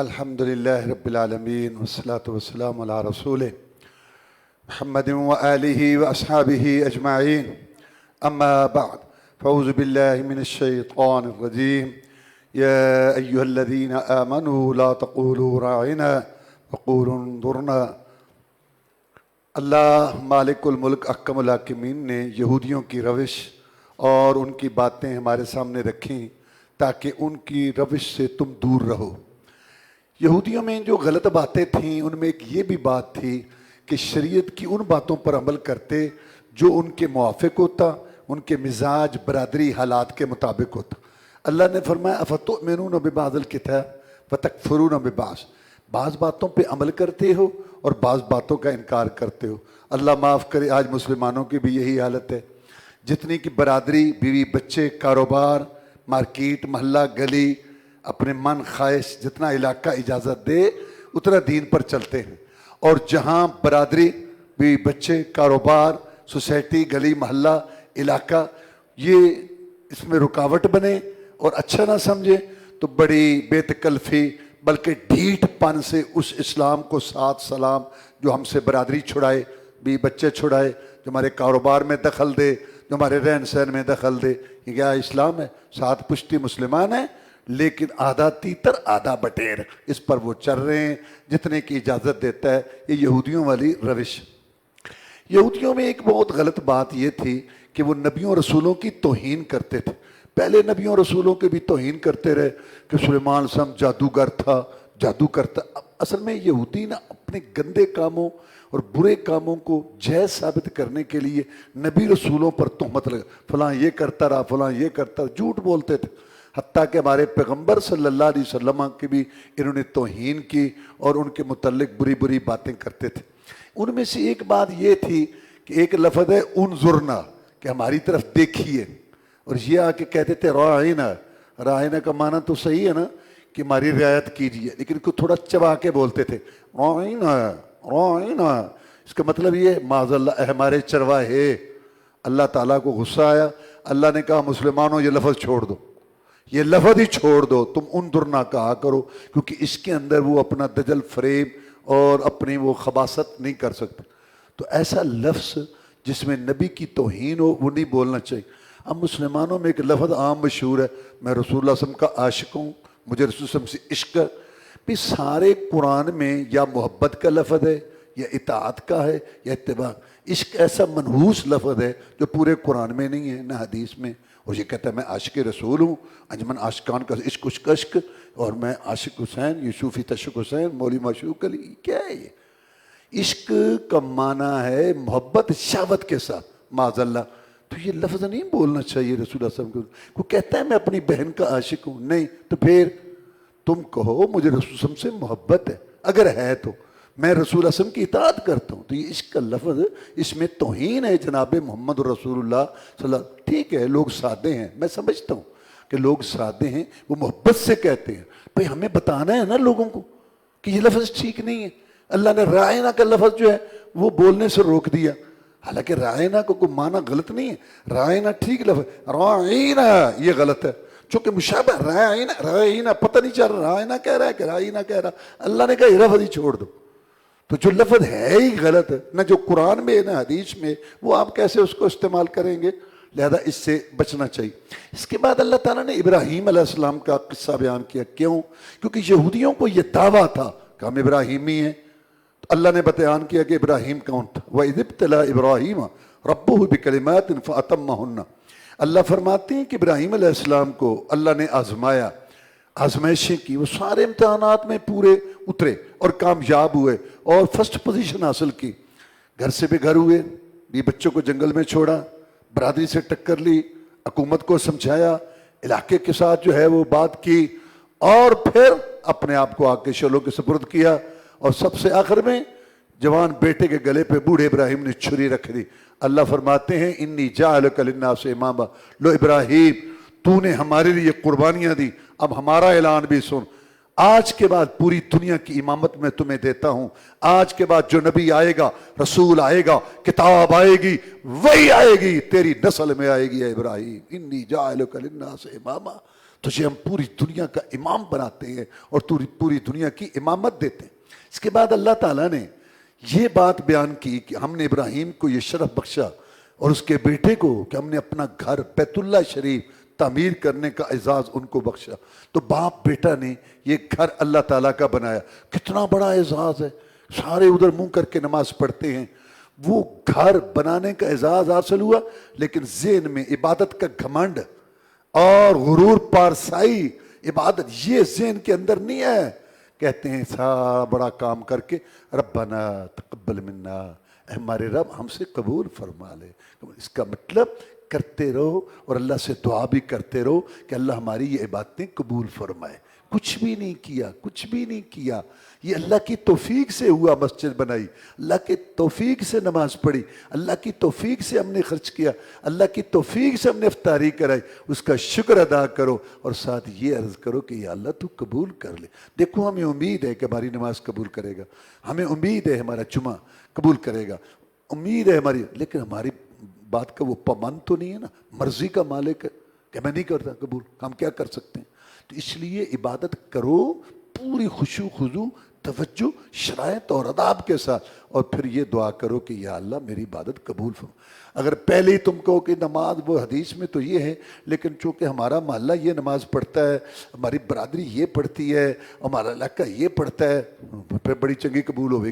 الحمد لله رب العالمين والصلاة والسلام على رسوله محمد وآله وأصحابه أجمعين. أما بعد، فأعوذ بالله من الشيطان الرجيم. يا أيها الذين آمنوا لا تقولوا راعنا وقولوا انظرنا. اللہ مالک الملک احکم الحاکمین نے یہودیوں کی روش اور ان کی باتیں ہمارے سامنے رکھیں تاکہ ان کی روش سے تم دور رہو. یہودیوں میں جو غلط باتیں تھیں ان میں ایک یہ بھی بات تھی کہ شریعت کی ان باتوں پر عمل کرتے جو ان کے موافق ہوتا، ان کے مزاج برادری حالات کے مطابق ہوتا. اللہ نے فرمایا افتؤمنون ببعض الکتاب وتکفرون ببعض، بعض باتوں پہ عمل کرتے ہو اور بعض باتوں کا انکار کرتے ہو. اللہ معاف کرے، آج مسلمانوں کی بھی یہی حالت ہے. جتنی کی برادری، بیوی بچے، کاروبار، مارکیٹ، محلہ، گلی، اپنے من خواہش جتنا علاقہ اجازت دے اتنا دین پر چلتے ہیں، اور جہاں برادری، بیوی بچے، کاروبار، سوسائٹی، گلی محلہ، علاقہ یہ اس میں رکاوٹ بنے اور اچھا نہ سمجھے تو بڑی بے تکلفی بلکہ ڈھیٹ پن سے اس اسلام کو ساتھ سلام جو ہم سے برادری چھڑائے، بیوی بچے چھڑائے، جو ہمارے کاروبار میں دخل دے، جو ہمارے رہن سہن میں دخل دے، یہ کیا اسلام ہے؟ ساتھ پشتی مسلمان ہیں لیکن آدھا تیتر آدھا بٹیر، اس پر وہ چل رہے ہیں جتنے کی اجازت دیتا ہے. یہ یہودیوں والی روش. یہودیوں میں ایک بہت غلط بات یہ تھی کہ وہ نبیوں رسولوں کی توہین کرتے تھے. پہلے نبیوں رسولوں کے بھی توہین کرتے رہے کہ سلیمان سم جادوگر تھا، جادو کرتا. اصل میں یہودی نا اپنے گندے کاموں اور برے کاموں کو جائز ثابت کرنے کے لیے نبی رسولوں پر تہمت لگا، فلاں یہ کرتا رہا، فلاں یہ کرتا رہا، جھوٹ بولتے تھے. حتیٰ کہ ہمارے پیغمبر صلی اللہ علیہ وسلم کی بھی انہوں نے توہین کی اور ان کے متعلق بری بری باتیں کرتے تھے. ان میں سے ایک بات یہ تھی کہ ایک لفظ ہے انظرنا، کہ ہماری طرف دیکھیے، اور یہ آ کے کہتے تھے راعینا. راعینا کا معنی تو صحیح ہے نا کہ ہماری رعایت کیجیے، لیکن کو تھوڑا چبا کے بولتے تھے راعینا راعینا. اس کا مطلب یہ معاذ اللہ ہمارے چرواہے. اللہ تعالیٰ کو غصہ آیا، اللہ نے کہا مسلمانوں یہ لفظ چھوڑ دو، یہ لفظ ہی چھوڑ دو، تم انظرنا کہا کرو، کیونکہ اس کے اندر وہ اپنا دجل فریب اور اپنی وہ خباثت نہیں کر سکتے. تو ایسا لفظ جس میں نبی کی توہین ہو وہ نہیں بولنا چاہیے. اب مسلمانوں میں ایک لفظ عام مشہور ہے، میں رسول اللہ صلی اللہ علیہ وسلم کا عاشق ہوں، مجھے رسول اللہ صلی اللہ علیہ وسلم سے عشق ہے. بھی سارے قرآن میں یا محبت کا لفظ ہے یا اطاعت کا ہے یا اتباع. عشق ایسا منحوس لفظ ہے جو پورے قرآن میں نہیں ہے نہ حدیث میں. اور یہ کہتا ہے میں عاشق رسول ہوں، انجمن عاشقان کا عشق عشق عشق، اور میں عاشق حسین، یوسفی تشق حسین، مولی معشوق علی. کیا ہے یہ؟ عشق کا معنی ہے محبت شہوت کے ساتھ، معاذ اللہ. تو یہ لفظ نہیں بولنا چاہیے رسول اللہ صلی اللہ علیہ وسلم کو. کہتا ہے میں اپنی بہن کا عاشق ہوں، نہیں تو پھر تم کہو مجھے رسول اللہ صلی اللہ علیہ وسلم سے محبت ہے، اگر ہے تو میں رسول اللہ صلی اللہ علیہ وسلم کی اطاعت کرتا ہوں. تو یہ عشق کا لفظ اس میں توہین ہے جناب محمد رسول اللہ صلی اللہ علیہ وسلم. ٹھیک ہے لوگ سادے ہیں، میں سمجھتا ہوں کہ لوگ سادے ہیں، وہ محبت سے کہتے ہیں. بھئی ہمیں بتانا ہے نا لوگوں کو کہ یہ لفظ ٹھیک نہیں ہے. اللہ نے رائنا کا لفظ جو ہے وہ بولنے سے روک دیا، حالانکہ رائنا کو کوئی معنی غلط نہیں ہے. رائنا ٹھیک لفظ، رائنا یہ غلط ہے چونکہ مشابہ. رائنا رائنا پتہ نہیں چل رہا، رائنا کہہ رہا ہے کہ رائنا کہہ رہا. اللہ نے کہا یہ لفظ ہی چھوڑ دو. تو جو لفظ ہے ہی غلط ہے، نہ جو قرآن میں نہ حدیث میں، وہ آپ کیسے اس کو استعمال کریں گے؟ لہذا اس سے بچنا چاہیے. اس کے بعد اللہ تعالیٰ نے ابراہیم علیہ السلام کا قصہ بیان کیا. کیوں؟ کیونکہ یہودیوں کو یہ دعویٰ تھا کہ ہم ابراہیمی ہیں. تو اللہ نے بیان کیا کہ ابراہیم کون تھا. وَإِذِ ابْتَلَىٰ إِبْرَاهِيمَ رَبُّهُ بِكَلِمَاتٍ فَأَتَمَّهُنَّ. اللہ فرماتے ہیں کہ ابراہیم علیہ السلام کو اللہ نے آزمایا، آزمائشیں کی، وہ سارے امتحانات میں پورے اترے اور کامیاب ہوئے اور فرسٹ پوزیشن حاصل کی. گھر سے بے گھر ہوئے، بھی بچوں کو جنگل میں چھوڑا، برادری سے ٹکر لی، حکومت کو سمجھایا، علاقے کے ساتھ جو ہے وہ بات کی، اور پھر اپنے آپ کو آگ کے شعلوں کے سپرد کیا. اور سب سے آخر میں جوان بیٹے کے گلے پہ بوڑھے ابراہیم نے چھری رکھ دی. اللہ فرماتے ہیں انی جاعلک للناس اماما. لو ابراہیم تو نے ہمارے لیے قربانیاں دی، اب ہمارا اعلان بھی سن. آج کے بعد پوری دنیا کی امامت میں تمہیں دیتا ہوں. آج کے بعد جو نبی آئے گا، رسول آئے گا، کتاب آئے گی، وہی آئے گی، تیری نسل میں آئے گی اے ابراہیم. انی جاعلک للناس اماما. तुझे हम पूरी दुनिया का इमाम बनाते हैं और तू पूरी दुनिया की इमामत देते हैं। इसके बाद अल्लाह ताला ने ये बात बयान की कि हमने इब्राहिम को ये शरफ बख्शा और उसके बेटे को कि हमने अपना घर बैतुल्लाह शरीफ तामीर करने का एजाज उनको बख्शा। तो बाप बेटा ने ये घर अल्लाह ताला का बनाया। कितना बड़ा एजाज है। सारे उधर मुंह करके नमाज पढ़ते हैं। वो घर बनाने का एजाज हासिल हुआ, लेकिन ज़हन में इबादत का घमंड और गुरूर पारसाई, इबादत ये ज़हन के अंदर नहीं है। कहते हैं सारा बड़ा काम करके रब्बना तक़ब्बल मिन्ना, हमारे रब हमसे कबूल फरमा ले। इसका मतलब करते रहो और अल्लाह से दुआ भी करते रहो कि अल्लाह हमारी ये इबादतें कबूल फरमाए। कुछ भी नहीं किया, कुछ भी नहीं किया। ये अल्लाह की तौफीक से हुआ। मस्जिद बनाई, अल्लाह की तौफीक से नमाज पढ़ी, अल्लाह की तौफीक से हमने खर्च किया, अल्लाह की तौफीक से हमने इफ्तारी कराई। उसका शुक्र अदा करो और साथ ये अर्ज करो कि या अल्लाह तू कबूल कर ले। देखो हमें उम्मीद है कि हमारी नमाज कबूल करेगा, हमें उम्मीद है हमारा जुमा कबूल करेगा, उम्मीद है हमारी, लेकिन हमारी बात का वो पाबंद तो नहीं है ना, मर्जी का मालिक है कि मैं नहीं करता कबूल, हम क्या कर सकते हैं। तो इसलिए इबादत करो पूरी खुशू खुजू तवज्जो शरायत और अदाब के साथ, और फिर ये दुआ करो कि या अल्लाह मेरी इबादत कबूल फरमा। अगर पहले ही तुम कहो कि नमाज, वो हदीस में तो ये है, लेकिन चूँकि हमारा मोहल्ला ये नमाज पढ़ता है, हमारी बरादरी ये पढ़ती है, हमारा इलाका ये पढ़ता है, फिर बड़ी चंगी कबूल होगी।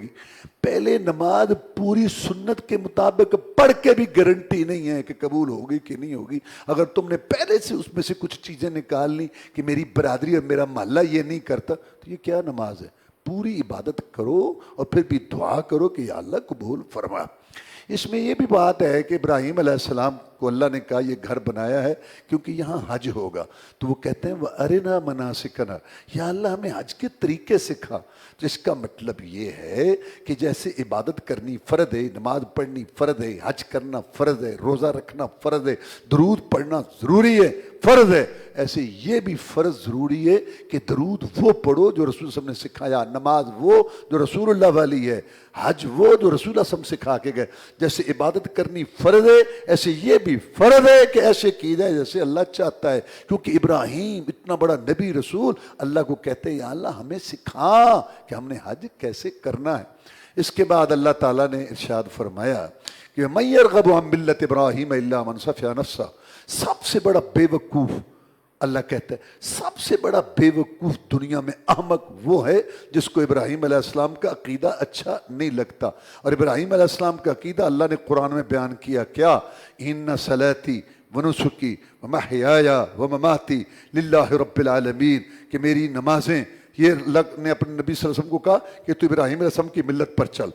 पहले नमाज पूरी सुन्नत के मुताबिक पढ़ के भी गारंटी नहीं है कि कबूल होगी कि नहीं होगी। अगर तुमने पहले से उसमें से कुछ चीज़ें निकाल ली कि मेरी बरादरी और मेरा मोहल्ला ये नहीं करता, तो ये क्या नमाज है। पूरी इबादत करो और फिर भी दुआ करो कि या अल्लाह कबूल फरमा। इसमें यह भी बात है कि इब्राहीम अलैहिस्सलाम को अल्लाह ने कहा यह घर बनाया है क्योंकि यहाँ हज होगा। तो वो कहते हैं वह अरिना मनासिकना, या अल्लाह हमें हज के तरीके सिखा। जिसका मतलब ये है कि जैसे इबादत करनी फ़र्ज है, नमाज पढ़नी फ़र्ज है, हज करना फ़र्ज है, रोज़ा रखना फ़र्ज है, दरूद पढ़ना ज़रूरी है, फ़र्ज है, ऐसे ये भी फ़र्ज ज़रूरी है कि दरूद वो पढ़ो जो रसूल सल्लल्लाहु अलैहि वसल्लम ने सिखाया, नमाज वो जो रसूलुल्लाह वाली है, हज वो जो रसूल सल्लल्लाहु अलैहि वसल्लम सिखा के गए। जैसे इबादत करनी फ़र्ज है, ऐसे ये भी फ़र्ज है कि ऐसे की जाए जैसे अल्लाह चाहता है। क्योंकि इब्राहीम इतना बड़ा नबी रसूल अल्लाह को कहते हैं या अल्लाह हमें सिखा कि हमने हज कैसे करना है। इसके बाद अल्लाह ताला ने इरशाद फरमाया कि मैं यरग़बु अन मिल्लत इब्राहीम इल्ला मन सफ़िया नफ्सा। सबसे बड़ा बेवकूफ़ अल्लाह कहता है, सबसे बड़ा बेवकूफ़ दुनिया में अहमक वो है जिसको इब्राहीम अलैहिस्सलाम का अकीदा अच्छा नहीं लगता। और इब्राहीम अलैहिस्सलाम का अकीदा अल्लाह ने कुरान में बयान किया क्या, इन्ना सलाती व नुसुकी व महयाया व ममाती लिल्लाहि रब्बिल आलमीन, कि मेरी नमाजें, ये अल्लाह ने अपने नबी सल्लल्लाहु अलैहि वसल्लम को कहा कि तू इब्राहीम अलैहिस्सलाम की मिल्लत पर चल।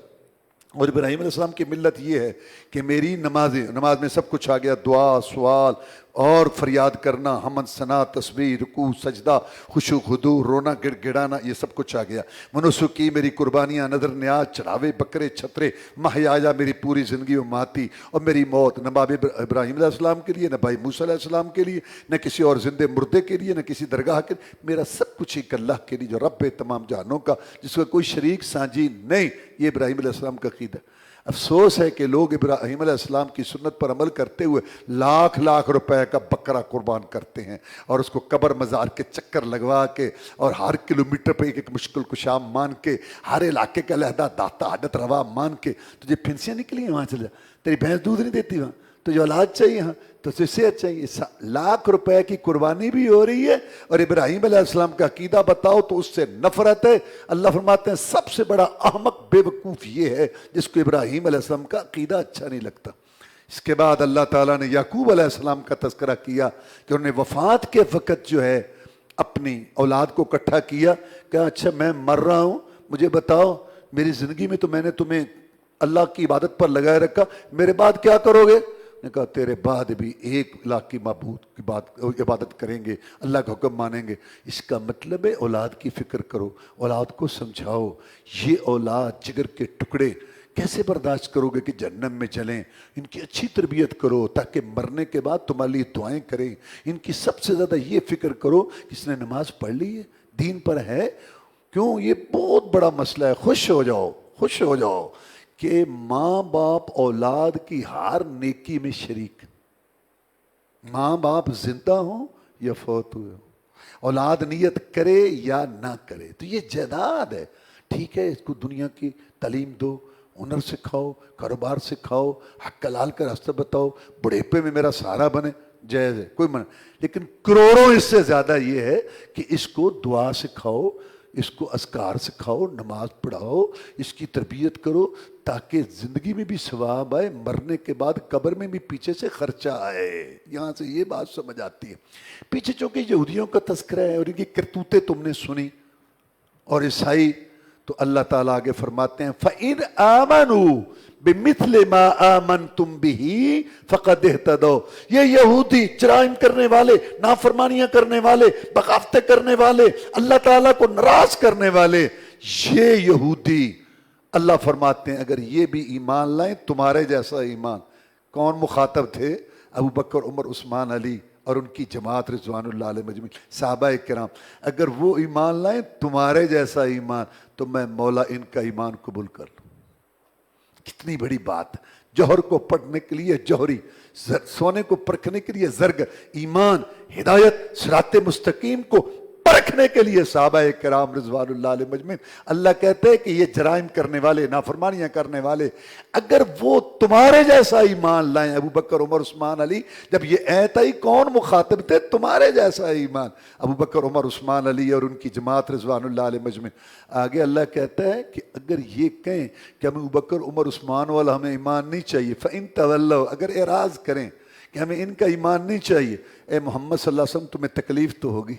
और इब्राहीम अलैहिस्सलाम की मिल्लत ये है कि मेरी नमाजें, नमाज में सब कुछ आ गया, दुआ सवाल और फरियाद करना, हमद सना तस्बीह रुकू सजदा खुशू खुदू रोना गिड़गिड़ाना, ये सब कुछ आ गया। मनुसुकी मेरी कुर्बानियाँ, नदर न्याज चढ़ावे बकरे छतरे, महयाया मेरी पूरी ज़िंदगी व माती, और मेरी मौत न बाब इब्राहीम अलैहिस्सलाम के लिए, न भाई मूसा अलैहिस्सलाम के लिए, न किसी और जिंदे मुर्दे के लिए, न किसी दरगाह के, मेरा सब कुछ एक अल्लाह के लिए जो रब है तमाम जहानों का, जिसका कोई शरीक साझी नहीं। ये इब्राहीम अलैहिस्सलाम का अक़ीदा। अफसोस है कि लोग इब्राहीम अलैहिस्सलाम की सुन्नत पर अमल करते हुए लाख लाख रुपए का बकरा कुर्बान करते हैं और उसको कब्र मज़ार के चक्कर लगवा के और हर किलोमीटर पे एक एक मुश्किल कुशा मान के, हर इलाके का लहदा दाता आदत रवा मान के, तुझे फिंसियाँ निकली हैं वहाँ चले जा, तेरी भैंस दूध नहीं देती वहाँ, तुझे औलाद चाहिए, हाँ तो सेहत चाहिए। लाख रुपए की कुर्बानी भी हो रही है और इब्राहीम अलैहिस्सलाम का अकीदा बताओ तो उससे नफरत है। अल्लाह फरमाते हैं सबसे बड़ा अहमक बेवकूफ़ ये है जिसको इब्राहीम अलैहिस्सलाम का अकीदा अच्छा नहीं लगता। इसके बाद अल्लाह ताला ने याकूब अलैहिस्सलाम का तज़किरा किया कि उन्होंने वफ़ात के वक़्त जो है अपनी औलाद को इकट्ठा किया, कहा अच्छा मैं मर रहा हूँ, मुझे बताओ मेरी ज़िंदगी में तो मैंने तुम्हें अल्लाह की इबादत पर लगाए रखा, मेरे बाद क्या करोगे। ने कहा तेरे बाद भी 1 लाख की माबूद की बात इबादत करेंगे, अल्लाह का हुक्म मानेंगे। इसका मतलब है औलाद की फ़िक्र करो, औलाद को समझाओ। ये औलाद जिगर के टुकड़े कैसे बर्दाश्त करोगे कि जहन्नम में चलें। इनकी अच्छी तरबियत करो ताकि मरने के बाद तुम्हारे लिए दुआएं करें। इनकी सबसे ज़्यादा ये फ़िक्र करो कि इसने नमाज पढ़ ली है, दीन पर है। क्यों, ये बहुत बड़ा मसला है। खुश हो जाओ, खुश हो जाओ कि माँ बाप औलाद की हर नेकी में शरीक, माँ बाप जिंदा हो या फौत हुए हो, اولاد نیت کرے یا نہ کرے تو یہ جائیداد ہے. ٹھیک ہے، اس کو دنیا کی تعلیم دو، ہنر سکھاؤ، کاروبار سکھاؤ، حق حلال کا راستہ بتاؤ، بڑھیپے میں میرا سہارا بنے، جائز ہے، کوئی منع. لیکن کروڑوں اس سے زیادہ یہ ہے کہ اس کو دعا سکھاؤ، اس کو اذکار سکھاؤ، نماز پڑھاؤ، اس کی تربیت کرو تاکہ زندگی میں بھی ثواب آئے، مرنے کے بعد قبر میں بھی پیچھے سے خرچہ آئے. یہاں سے یہ بات سمجھ آتی ہے. پیچھے چونکہ یہودیوں کا تذکرہ ہے اور ان کی کرتوتیں تم نے سنی، اور عیسائی، تو اللہ تعالیٰ آگے فرماتے ہیں فَإِنْ آمَنُوا بِمِثْلِ مَا آمَنْتُمْ بِهِ فَقَدْ اهْتَدَوْا. یہ یہودی، جرائم کرنے والے، نافرمانیاں کرنے والے، بغاوتیں کرنے والے، اللہ تعالیٰ کو ناراض کرنے والے، یہ یہودی اللہ فرماتے ہیں اگر یہ بھی ایمان لائیں تمہارے جیسا ایمان. کون مخاطب تھے؟ ابو بکر، عمر، عثمان، علی اور ان کی جماعت رضوان اللہ علیہ مجمعین، صحابہ کرام. اگر وہ ایمان لائیں تمہارے جیسا ایمان تو میں مولا ان کا ایمان قبول کر لوں. کتنی بڑی بات. جوہر کو پڑھنے کے لیے جوہری، سونے کو پرکھنے کے لیے زرگ، ایمان، ہدایت، صراط مستقیم کو پرکھنے کے لیے صحابہ کرام رضوان اللہ علیہ مجمعین. اللہ کہتے ہیں کہ یہ جرائم کرنے والے، نافرمانیاں کرنے والے، اگر وہ تمہارے جیسا ایمان لائیں. ابو بکر، عمر، عثمان، علی، جب یہ ایت آئی کون مخاطب تھے؟ تمہارے جیسا ایمان. ابو بکر، عمر، عثمان، علی اور ان کی جماعت رضوان اللہ علیہ مجمعین. آگے اللہ کہتا ہے کہ اگر یہ کہیں کہ ہمیں ابو بکر، عمر، عثمان والا ہمیں ایمان نہیں چاہیے، فَإِن تَوَلَّوْا، اگر اعراض کریں کہ ہمیں ان کا ایمان نہیں چاہیے، اے محمد صلی اللہ علیہ وسلم تمہیں تکلیف تو ہوگی،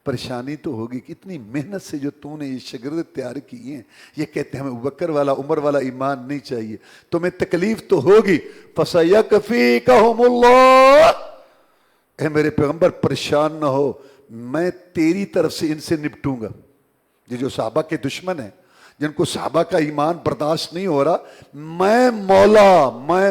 پریشانی تو ہوگی. کتنی محنت سے جو تو نے یہ شاگرد تیار کی ہیں، یہ کہتے ہیں ہمیں ابوبکر والا، عمر والا ایمان نہیں چاہیے، تمہیں تکلیف تو ہوگی. فَسَيَكْفِيكَهُمُ اللَّهُ، اے میرے پیغمبر پریشان نہ ہو، میں تیری طرف سے ان سے نپٹوں گا. یہ جو صحابہ کے دشمن ہیں، جن کو صحابہ کا ایمان برداشت نہیں ہو رہا، میں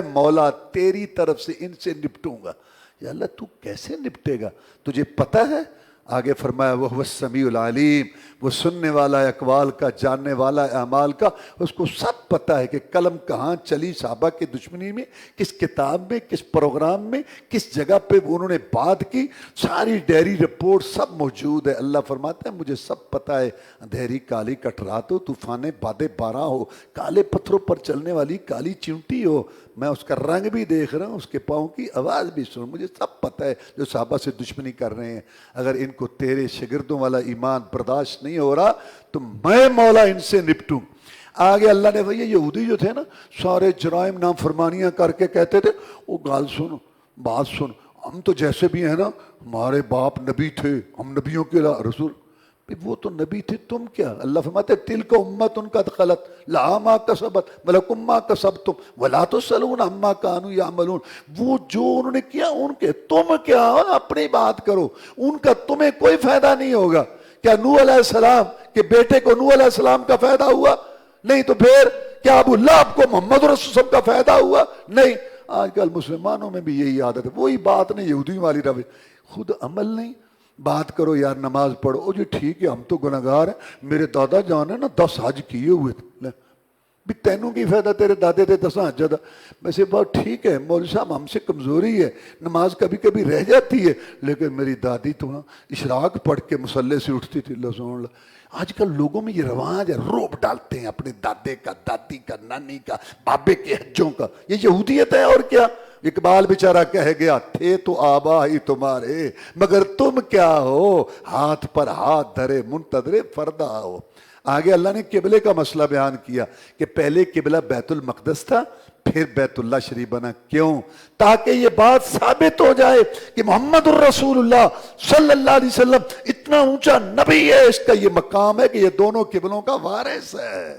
مولا تیری طرف سے ان سے نپٹوں گا. یا اللہ تو کیسے نپٹے گا؟ تجھے پتہ ہے؟ آگے فرمایا وہ السمیع العلیم، وہ سننے والا ہے اقوال کا، جاننے والا ہے اعمال کا. اس کو سب پتہ ہے کہ قلم کہاں چلی صحابہ کی دشمنی میں، کس کتاب میں، کس پروگرام میں، کس جگہ پہ انہوں نے بات کی. ساری ڈائری رپورٹ سب موجود ہے. اللہ فرماتا ہے مجھے سب پتہ ہے. اندھیری کالی کٹرات ہو، طوفانے بادے باراں ہو، کالے پتھروں پر چلنے والی کالی چیونٹی ہو، میں اس کا رنگ بھی دیکھ رہا ہوں، اس کے پاؤں کی آواز بھی سن، مجھے سب پتہ ہے جو صحابہ سے دشمنی کر رہے ہیں. اگر ان کو تیرے شاگردوں والا ایمان برداشت نہیں ہو رہا تو میں مولا ان سے نپٹوں. آگے اللہ نے یہ یہودی جو تھے نا، سارے جرائم نافرمانیاں کر کے کہتے تھے وہ گال سن، بات سن، ہم تو جیسے بھی ہیں نا، ہمارے باپ نبی تھے، ہم نبیوں کے رسول. وہ تو نبی تھے، تم کیا؟ اللہ فرماتے تلک امت ان کا خلت لہا ما کسبت ولکم ما کسبتم ولا تسألون عما کانوا یعملون. وہ جو انہوں نے کیا ان کے، تم کیا؟ اپنی بات کرو، ان کا تمہیں کوئی فائدہ نہیں ہوگا. کیا نوح علیہ السلام کے بیٹے کو نوح علیہ السلام کا فائدہ ہوا؟ نہیں. تو پھر کیا ابو لہب کو محمد رسول صلی کا فائدہ ہوا؟ نہیں. آج کل مسلمانوں میں بھی یہی عادت ہے، وہی بات نہیں، یہودیوں والی روش، خود عمل نہیں. بات کرو یار، نماز پڑھو، او جی ٹھیک ہے ہم تو گناہگار ہیں، میرے دادا جان ہے نا 10 حج کیے ہوئے تھے. بھی تینوں کی فائدہ، تیرے دادے تھے 10 حج. ویسے بات ٹھیک ہے مولوی صاحب، ہم سے کمزوری ہے، نماز کبھی کبھی رہ جاتی ہے، لیکن میری دادی تو اشراق پڑھ کے مصلے سے اٹھتی تھی. لسون اللہ. آج کل لوگوں میں یہ رواج ہے، روب ڈالتے ہیں اپنے دادے کا، دادی کا، نانی کا، بابے کے حجوں کا. یہ یہودیت ہے اور کیا. اقبال بیچارہ کہہ گیا تھے تو آبا ہی تمہارے، مگر تم کیا ہو، ہاتھ پر ہاتھ دھرے منتظر فردا ہو. آگے اللہ نے قبلے کا مسئلہ بیان کیا کہ پہلے قبلہ بیت المقدس تھا، پھر بیت اللہ شریف بنا. کیوں؟ تاکہ یہ بات ثابت ہو جائے کہ محمد الرسول اللہ صلی اللہ علیہ وسلم اتنا اونچا نبی ہے، اس کا یہ مقام ہے کہ یہ دونوں قبلوں کا وارث ہے.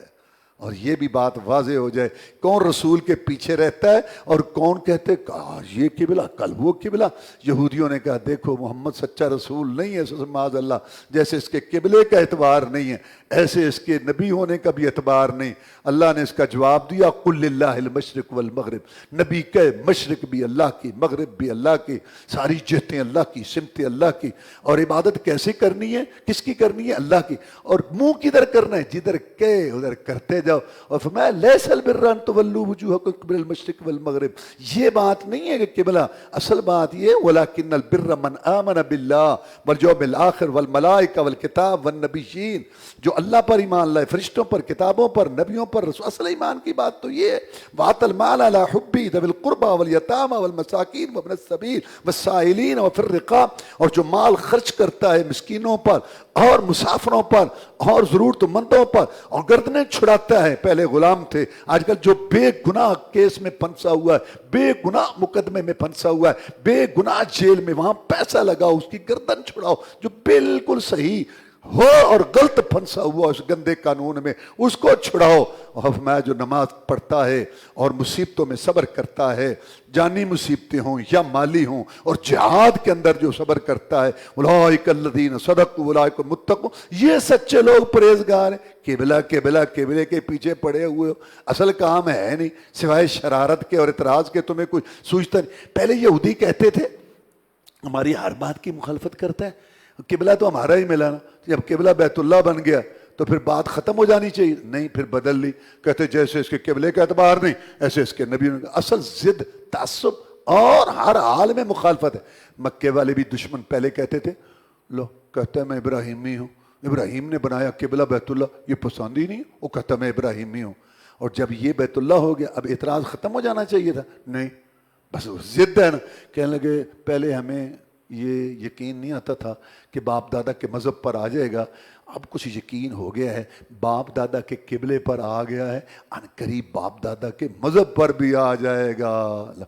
اور یہ بھی بات واضح ہو جائے کون رسول کے پیچھے رہتا ہے اور کون کہتے آج یہ قبلہ کل وہ قبلہ. یہودیوں نے کہا دیکھو محمد سچا رسول نہیں ہے معاذ اللہ، جیسے اس کے قبلے کا اعتبار نہیں ہے ایسے اس کے نبی ہونے کا بھی اعتبار نہیں. اللہ نے اس کا جواب دیا قل للہ المشرق والمغرب، نبی کہ مشرق بھی اللہ کی، مغرب بھی اللہ کی، ساری جہتیں اللہ کی، سمتیں اللہ کی. اور عبادت کیسے کرنی ہے، کس کی کرنی ہے؟ اللہ کی. اور منہ کدھر کرنا ہے؟ جدھر کہ ادھر کرتے जाओ। और फरमाया लैसल बिर्रा अन तुवल्लू वुजूहकुम क़िबलल मशरिक़ वल मग़रिब, ये बात नहीं है कि किबला, असल बात ये वलाकिन्नल बिर्रा मन आमन बिल्लाह वल यौमिल आखिर वल मलाइका वल किताब वन नबिय्यीन, जो अल्लाह पर ईमान लाए, फरिश्तों पर, किताबों पर, नबियों पर। असल ईमान की बात तो ये है। वातल माल अला हुब्बी ज़विल कुर्बा वल यतामा वल मसाकीन वब्न सबील वस्साइलीन व फिर रिकाब, और जो माल खर्च करता है मिस्कीनों पर और मुसाफिरों पर और ज़रूरतमंदों पर, और गर्दनें छुड़ाता है। पहले गुलाम थे, आजकल जो बेगुनाह केस में फंसा हुआ है, बेगुनाह मुकदमे में फंसा हुआ है, बेगुनाह जेल में, वहां पैसा लगाओ, उसकी गर्दन छुड़ाओ। जो बिल्कुल सही हो और गलत फंसा हुआ उस गंदे कानून में, उसको छुड़ाओ। और मैं जो नमाज पढ़ता है और मुसीबतों में सब्र करता है, जानी मुसीबतें हों या माली हों, और जिहाद के अंदर जो सब्र करता है, उलाइका अल्लज़ीना सदक़ू उलाइका मुत्तक़ून, ये सच्चे लोग परहेजगार हैं। किबला किबला किबले के पीछे पड़े हुए हो, असल काम है नहीं, सिवाय शरारत के और इतराज़ के तुम्हें कुछ सूझता नहीं। पहले यहूदी कहते थे हमारी हर बात की मुखालफत करता है, किबला तो हमारा ही मिला ना। जब किबला बैतुल्लाह बन गया तो फिर बात खत्म हो जानी चाहिए, नहीं, फिर बदल ली। कहते जैसे इसके किबले का एतबार नहीं, ऐसे इसके नबी। असल जिद, तासुब और हर हाल में मुखालफत है। मक्के वाले भी दुश्मन पहले कहते थे, लो कहते हैं मैं इब्राहिमी हूँ, इब्राहिम ने बनाया किबला बैतुल्लाह, ये पसंद ही नहीं, वो कहता मैं इब्राहिमी हूँ। और जब ये बैतुल्लाह हो गया, अब इतराज़ ख़त्म हो जाना चाहिए था, नहीं, बस जिद है ना। कहने लगे पहले हमें ये यकीन नहीं आता था कि बाप दादा के मज़हब पर आ जाएगा, अब कुछ यकीन हो गया है, बाप दादा के किबले पर आ गया है, अनकरीब बाप दादा के मज़हब पर भी आ जाएगा।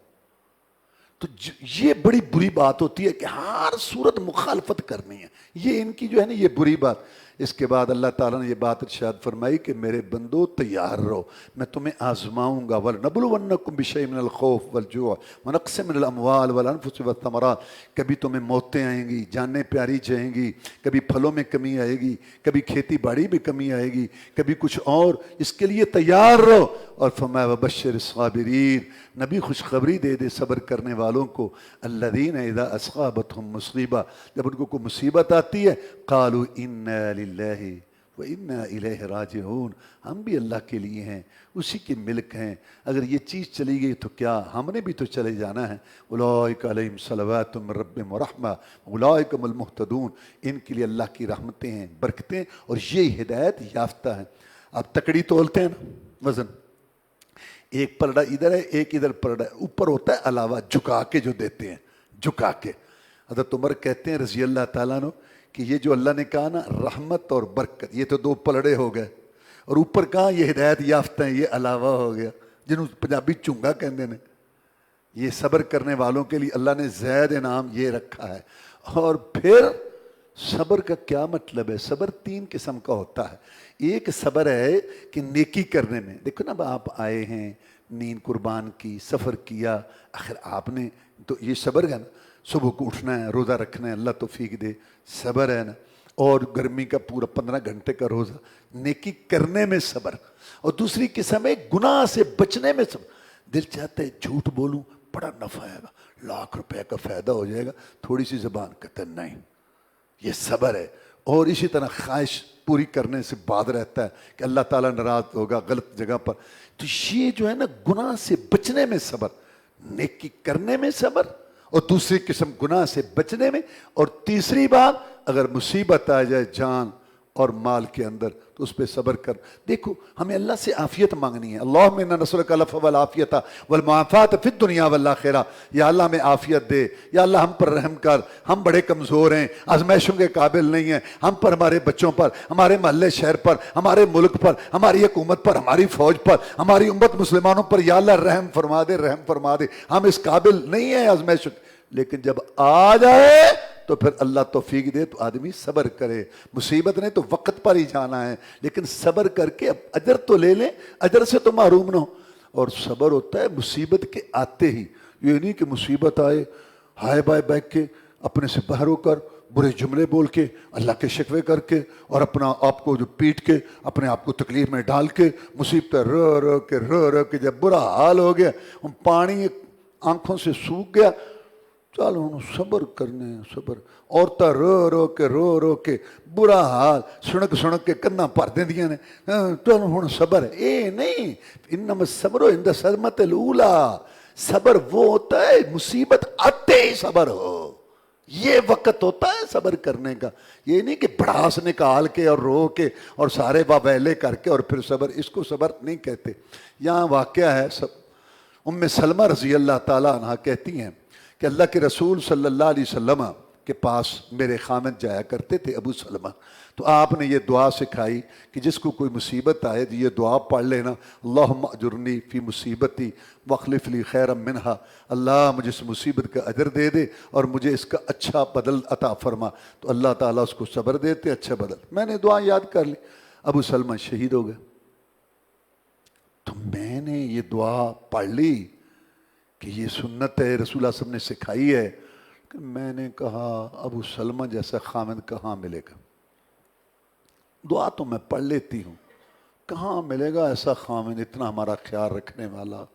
तो ये बड़ी बुरी बात होती है कि हर सूरत मुखालफत करनी है, ये इनकी जो है ना ये बुरी बात। इसके बाद अल्लाह ताला ने ये बात इरशाद फरमाई कि मेरे बंदो तैयार रहो, मैं तुम्हें आजमाऊंगा। वल नबलुवन्नकुम बिशैइन मिनल खौफ वल जुअ व नक़्सिम मिनल अमवाल वल अनफुस वत थमरात, कभी तुम्हें मौतें आएंगी, जानें प्यारी जाएंगी, कभी फलों में कमी आएगी, कभी खेती बाड़ी में कमी आएगी, कभी कुछ और, इसके लिए तैयार रहो। और फरमाया वबश्शिर साबिरीन, नबी खुशखबरी दे दे सब्र करने वालों को। अल्लज़ीना इज़ा अस्साबतहुम मुसीबा, जब उनको कोई मुसीबत आती है, क़ालू इन्ना लिल्लाहि व इन्ना इलैहि राजिऊन, हम भी अल्लाह के लिए हैं, उसी के मिल्क हैं, अगर ये चीज़ चली गई तो क्या हमने भी तो चले जाना है। उलाइका अलैहिम सलवातुम मिर रब्बिहिम व रहमा उलाइका हुमुल मुहतदून, इनके लिए अल्लाह की रहमतें हैं, बरकतें, और ये हिदायत याफ्ता है। अब तकड़ी तोलते हैं ना, वज़न एक पलड़ा इधर है, एक इधर पलड़ा है, ऊपर होता है अलावा झुका के जो देते हैं, झुका के। हज़रत उमर कहते हैं रज़ी अल्लाह ताला अन्हु कि ये जो अल्लाह ने कहा ना रहमत और बरकत, ये तो दो पलड़े हो गए, और ऊपर कहा ये हिदायत याफ्ता है, ये अलावा हो गया, जिन्होंने पंजाबी चुंगा कहते हैं। ये सब्र करने वालों के लिए अल्लाह ने ज़ैद इनाम ये रखा है। और फिर सब्र का क्या मतलब है? सब्र तीन किस्म का होता है। एक सब्र है कि नेकी करने में, देखो ना आप आए हैं, नींद कुर्बान की, सफ़र किया, आखिर आपने तो ये सब्र है ना, सुबह को उठना है, रोज़ा रखना है, अल्लाह तौफीक दे, सब्र है ना। और गर्मी का पूरा 15 घंटे का रोज़ा, नेकी करने में सब्र। और दूसरी किस्म है गुनाह से बचने में सब्र। दिल चाहता है झूठ बोलूं, बड़ा नफ़ा आएगा, लाख रुपए का फ़ायदा हो जाएगा, थोड़ी सी ज़बान कहते नहीं, ये सब्र है। और इसी तरह ख्वाहिश पूरी करने से बाद रहता है कि अल्लाह ताला नाराज़ होगा गलत जगह पर। तो ये जो है ना गुनाह से बचने में सब्र, नेकी करने में सब्र, और दूसरी किस्म गुनाह से बचने में। और तीसरी बात, अगर मुसीबत आ जाए जान और माल के अंदर तो उस पर सब्र कर। देखो हमें अल्लाह से आफियत मांगनी है। अल्लाहुम्मा इन्ना नसअलुका लफ़ वल आफियता वल मुआफ़ात फ़िद दुनिया वल आखिरा, या अल्लाह हमें आफियत दे, या अल्लाह हम पर रहम कर, हम बड़े कमज़ोर हैं, आज़माइशों के काबिल नहीं हैं, हम पर, हमारे बच्चों पर, हमारे महल्ले शहर पर, हमारे मुल्क पर, हमारी हुकूमत पर, हमारी फ़ौज पर, हमारी उम्मत मुसलमानों पर, या अल्लाह रहम फरमा दे, रहम फरमा दे, हम इस काबिल नहीं हैं आज़माइश। लेकिन जब आ जाए तो फिर अल्लाह तौफीक दे तो आदमी सब्र करे। मुसीबत ने तो वक्त पर ही जाना है, लेकिन सब्र करके अजर तो ले लें, अजर से तो महरूम ना हो। और सब्र होता है मुसीबत के आते ही, ये नहीं कि मुसीबत आए हाय बाय बैठ के अपने से बाहर होकर बुरे जुमले बोल के अल्लाह के शिकवे करके और अपना आपको जो पीट के अपने आप को तकलीफ में डाल के मुसीबत रो के जब बुरा हाल हो गया, पानी आंखों से सूख गया, चल हुण सबर करने सबर। औरतां रो रो के बुरा हाल सुणक के कन्ना भर देंदियां ने, चल हुण सबर। ये नहीं, इन्नम सब्रो इंद सदमतिल ऊला, सबर वो होता है मुसीबत आते ही सबर हो, ये वक्त होता है सबर करने का। ये नहीं कि भड़ास निकाल के और रो के और सारे बाबैले करके और फिर सबर, इसको सबर नहीं कहते। यहाँ वाक़या है सब, उम्मे सलमा रज़ी अल्लाह ताला अन्हा कहती हैं कि अल्लाह के रसूल सल्लल्लाहु अलैहि वसल्लम के पास मेरे खामद जाया करते थे अबू सलमा, तो आपने ये दुआ सिखाई कि जिसको कोई मुसीबत आए तो ये दुआ पढ़ लेना, अल्लाहुम्मा अजुरनी फ़ी मुसीबती वख़्लिफ़ ली खैरम मिनहा, अल्लाह मुझे इस मुसीबत का अजर दे दे और मुझे इसका अच्छा बदल अता फरमा। तो अल्लाह ताला उसको सब्र देते, अच्छा बदल। मैंने दुआ याद कर ली, अबू सलमा शहीद हो गए। तो मैंने ये दुआ पढ़ ली कि ये सुन्नत है, रसूलुल्लाह सल्लल्लाहु अलैहि वसल्लम ने सिखाई है। कि मैंने कहा अबू सलमा जैसा खामिद कहाँ मिलेगा? दुआ तो मैं पढ़ लेती हूँ, कहाँ मिलेगा ऐसा खामिद, इतना हमारा ख्याल रखने वाला,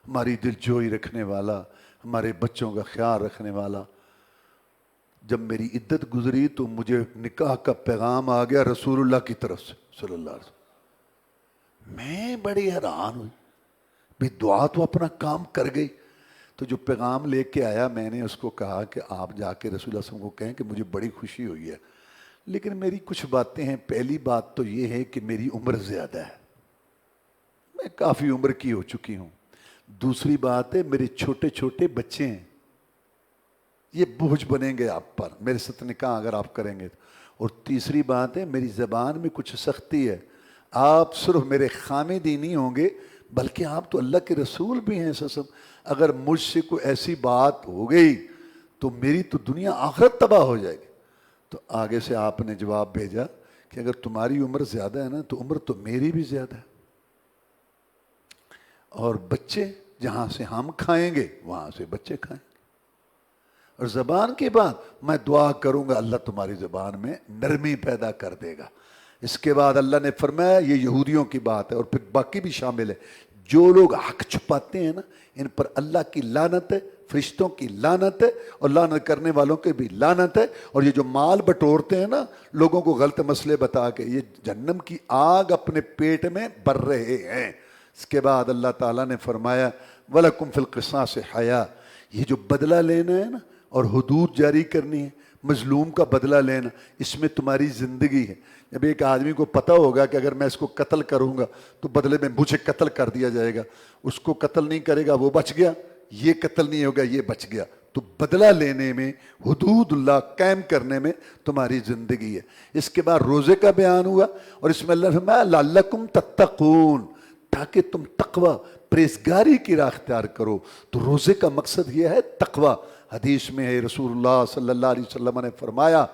हमारी दिलजोई रखने वाला, हमारे बच्चों का ख्याल रखने वाला। जब मेरी इद्दत गुजरी तो मुझे निकाह का पैगाम आ गया रसूलुल्लाह की तरफ से सल्लल्लाहु अलैहि वसल्लम। मैं बड़ी हैरान हुई, भी दुआ तो अपना काम कर गई। तो जो पैगाम लेके आया मैंने उसको कहा कि आप जाके रसूलुल्लाह सल्लल्लाहु अलैहि वसल्लम को कहें कि मुझे बड़ी खुशी हुई है, लेकिन मेरी कुछ बातें हैं। पहली बात तो ये है कि मेरी उम्र ज़्यादा है, मैं काफ़ी उम्र की हो चुकी हूँ। दूसरी बात है मेरे छोटे छोटे बच्चे हैं, ये बोझ बनेंगे आप पर, मेरे साथ निकाह अगर आप करेंगे तो। और तीसरी बात है मेरी ज़बान में कुछ सख्ती है, आप सिर्फ मेरे खामिद ही नहीं होंगे बल्कि आप तो अल्लाह के रसूल भी हैं ससम। अगर मुझसे कोई ऐसी बात हो गई तो मेरी तो दुनिया आखिरत तबाह हो जाएगी। तो आगे से आपने जवाब भेजा कि अगर तुम्हारी उम्र ज़्यादा है ना तो उम्र तो मेरी भी ज़्यादा है, और बच्चे जहाँ से हम खाएंगे वहाँ से बच्चे खाएंगे। और ज़बान के बाद मैं दुआ करूँगा अल्लाह तुम्हारी ज़बान में नरमी पैदा कर देगा। इसके बाद अल्लाह ने फरमाया, ये यहूदियों की बात है और फिर बाकी भी शामिल है, जो लोग हक छुपाते हैं ना इन पर अल्लाह की लानत है, फरिश्तों की लानत है और लानत करने वालों की भी लानत है। और ये जो माल बटोरते हैं ना लोगों को गलत मसले बता के, ये जहन्नम की आग अपने पेट में भर रहे हैं। इसके बाद अल्लाह ताला ने फरमाया वलकुम फिल क़िसास हया, ये जो बदला लेना है ना और हुदूद जारी करनी है, मजलूम का बदला लेना, इसमें तुम्हारी ज़िंदगी है। जब एक आदमी को पता होगा कि अगर मैं इसको कत्ल करूँगा तो बदले में मुझे कत्ल कर दिया जाएगा, उसको कत्ल नहीं करेगा वो बच गया, ये कत्ल नहीं होगा ये बच गया। तो बदला लेने में, हुदूदुल्लाह कायम करने में तुम्हारी ज़िंदगी है। इसके बाद रोज़े का बयान हुआ और इसमें अल्लाह ने फरमाया लअल्लकुम तत्तकून, ताकि तुम तकवा परहेज़गारी की राह इख्तियार करो। तो रोज़े का मकसद यह है तकवा। हदीस में है रसूलुल्लाह सल्लल्लाहु अलैहि वसल्लम ने फरमाया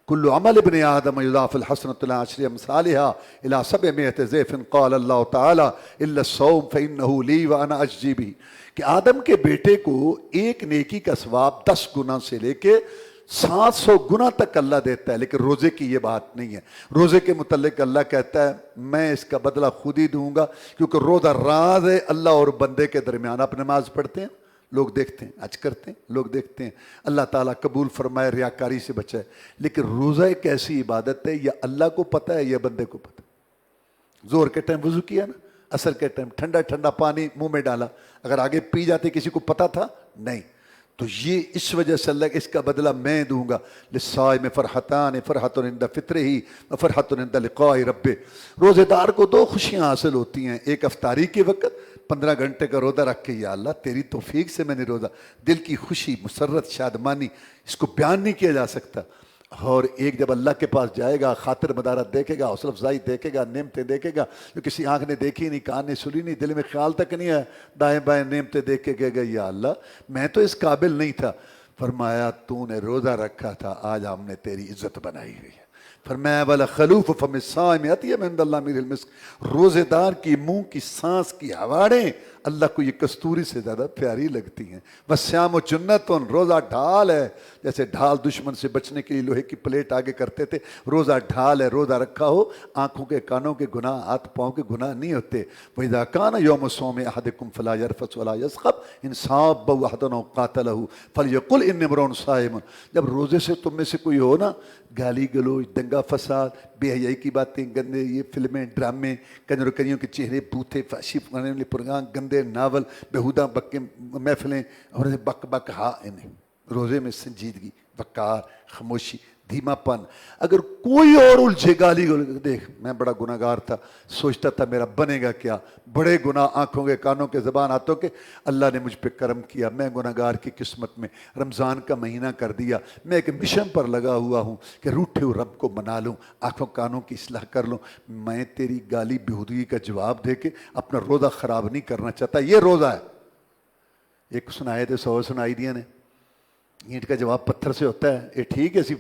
कुल्लु अमल इब्न आदम युदाफिल हसनतु इला अशरि अमसालिहा इला सबअमिअति ज़ैफ़िन क़ाल अल्लाहु तआला इल्ला अस्सौम फ़इन्नहु ली व अना अज्ज़ी बिही, कि आदम के बेटे को एक नेकी का सवाब 10 गुना से लेके 700 गुना तक अल्लाह देता है। लेकिन रोज़े की ये बात नहीं है। रोज़े के मुतल्लिक़ अल्लाह कहता है मैं इसका बदला खुद ही दूंगा, क्योंकि रोज़ा राज है अल्लाह और बंदे के दरमियान। आप नमाज पढ़ते हैं, लोग देखते हैं, हज करते हैं, लोग देखते हैं, अल्लाह ताला कबूल फरमाए, रियाकारी से बचाए। लेकिन रोज़ा एक ऐसी इबादत है या अल्लाह को पता है या बंदे को पता है। जोर के टाइम वज़ू किया ना, असर के टाइम ठंडा ठंडा पानी मुंह में डाला, अगर आगे पी जाते किसी को पता था? नहीं। तो ये इस वजह से अल्लाह इसका बदला मैं दूंगा। लिस्साइम फ़रहतान फ़रहतुन इंदा फ़ित्रिही व फ़रहतुन इंदा लिक़ाइ रब्बे, रोज़ेदार को 2 खुशियाँ हासिल होती हैं। एक अफ्तारी के वक़्त 15 घंटे का रोज़ा रख के, या अल्लाह तेरी तौफीक से मैंने रोज़ा, दिल की खुशी मुसर्रत शादमानी, इसको बयान नहीं किया जा सकता। और एक जब अल्लाह के पास जाएगा, खातिर मदारत देखेगा, हौसला अफजाई देखेगा, नेमतें देखेगा जो किसी आँख ने देखी नहीं, कान ने सुनी नहीं, दिल में ख्याल तक नहीं है, दाएँ बाएँ नेमतें देख के कहेगा या अल्लाह मैं तो इस काबिल नहीं था। फरमाया तूने रोज़ा रखा था, आज हमने तेरी इज्जत बनाई हुई है, فرمایا والا خلوف فم الصائم اطیب عند اللہ من المسک، روزے دار کی منہ کی سانس کی ہواڑیں اللہ کو یہ کستوری سے زیادہ پیاری لگتی ہیں۔ وصیام جنتن، روزہ ڈھال ہے، جیسے ڈھال دشمن سے بچنے کے لیے لوہے کی پلیٹ آگے کرتے تھے، روزہ ڈھال ہے، روزہ رکھا ہو آنکھوں کے کانوں کے گناہ، ہاتھ پاؤں کے گناہ نہیں ہوتے۔ وَإِذَا كَانَ يَوْمُ صَوْمِ أَحَدِكُمْ فَلَا يَرْفَثْ وَلَا يَصْخَبْ إِنْ صَابَّهُ أَحَدٌ أَوْ قَاتَلَهُ فَلْيَقُلْ إِنِّي امْرُؤٌ صَائِمٌ۔ جب روزے سے تم میں سے کوئی ہو نا، گالی گلوچ، دنگا فساد، بے حیائی کی باتیں، گندے یہ فلمیں، ڈرامے، کنجر کریوں کے چہرے بوتھے، فحشی پروگرام، گندے ناول، بےہودہ بکے محفلیں، اور بک بک ہا انہیں۔ روزے میں سنجیدگی، وقار، خاموشی، دھیما پن۔ اگر کوئی اور الجھے گالی گلوچ، دیکھ میں بڑا گناہ گار تھا، سوچتا تھا میرا بنے گا کیا، بڑے گناہ آنکھوں کے کانوں کے زبان ہاتھوں کے، اللہ نے مجھ پہ کرم کیا، میں گناہ گار کی قسمت میں رمضان کا مہینہ کر دیا، میں ایک مشن پر لگا ہوا ہوں کہ روٹھے ہوئے رب کو منا لوں، آنکھوں کانوں کی اصلاح کر لوں۔ میں تیری گالی بےہودگی کا جواب دے کے اپنا روزہ خراب نہیں کرنا چاہتا۔ یہ روزہ ہے۔ ایک سنائے تھے 100 سنائی دیا نے، اینٹ کا جواب پتھر سے ہوتا ہے، یہ ٹھیک ہے سی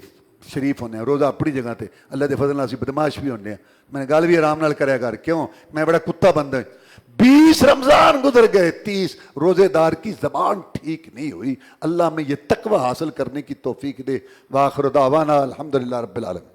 شریف ہونے ہیں، روزہ اپنی جگہ تے، اللہ دے فضل نال سی بدماش بھی ہونے ہیں، میں نے گال بھی آرام نال کریا کر، کیوں میں بڑا کتا بندہ ہوں۔ 20 رمضان گزر گئے، 30 روزے دار کی زبان ٹھیک نہیں ہوئی۔ اللہ میں یہ تقوی حاصل کرنے کی توفیق دے۔ وآخر دعوانا الحمدللہ رب العالمین۔